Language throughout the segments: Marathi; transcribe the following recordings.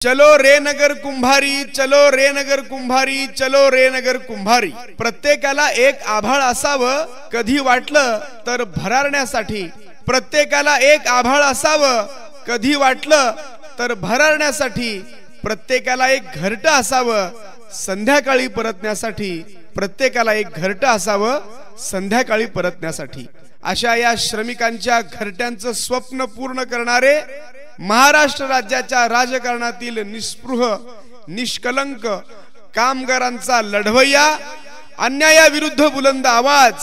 चलो रे नगर कुंभारी, चलो रे नगर कुंभारी, चलो रे नगर कुंभारी। प्रत्येकाला एक आभाळ असावं कधी वाटलं तर भरारण्यासाठी, प्रत्येकाला एक आभाळ असावं कधी वाटलं तर भरारण्यासाठी, प्रत्येकाला एक घरटं असावं संध्याकाळी परतण्यासाठी, प्रत्येकाला एक घरटं असावं संध्याकाळी परतण्यासाठी। अशा या श्रमिकांच्या घरट्यांचं स्वप्न पूर्ण करणारे महाराष्ट्र राज्याच्या राजकारणातील निस्पृह निष्कलंक कामगारांचा लढवय्या, अन्यायाविरुद्ध बुलंद आवाज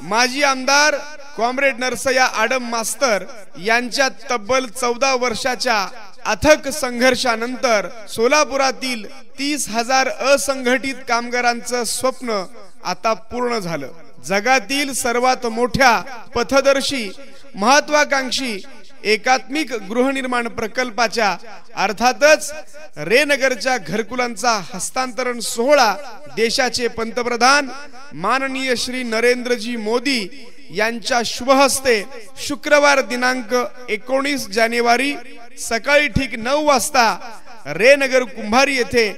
माजी आमदार कॉम्रेड नरसय्या आडम मास्तर यांच्या तब्बल 14 वर्षाच्या अथक संघर्षानंतर सोलापुरातील 30,000 असंघटित कामगारांचं स्वप्न आता पूर्ण झालं। जगातील सर्वात मोठ्या पथदर्शी महत्वाकांक्षी एकात्मिक गृहनिर्माण प्रकल्पाच्या अर्थातच रे नगरच्या घरकुलांचा हस्तांतरण सोहळा देशाचे पंतप्रधान माननीय श्री नरेंद्रजी मोदी यांच्या शुभ हस्ते शुक्रवार दिनांक 19 जानेवारी सकाळी ठीक 9 वाजता रे नगर कुंभारी येथे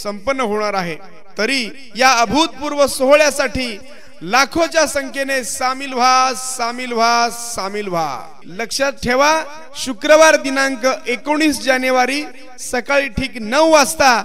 संपन्न होणार आहे। तरी या अभूतपूर्व सोहळ्यासाठी लाखोच्या संख्येने सामील व्हा, सामील व्हा, सामील व्हा। लक्षात ठेवा, शुक्रवार दिनांक 19 जानेवारी सकाळी ठीक 9 वाजता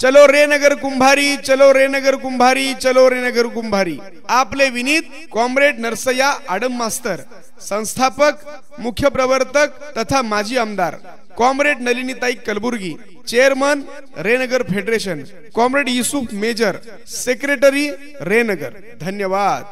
चलो रे नगर कुंभारी, चलो रे नगर कुंभारी, चलो रे नगर कुंभारी। आपले विनीत कॉम्रेड नरसय्या आडम मास्तर, संस्थापक मुख्य प्रवर्तक तथा माजी आमदार comrade Nalinitai Kalburgi, chairman Renagar federation comrade Yusuf major, secretary Renagar. धन्यवाद।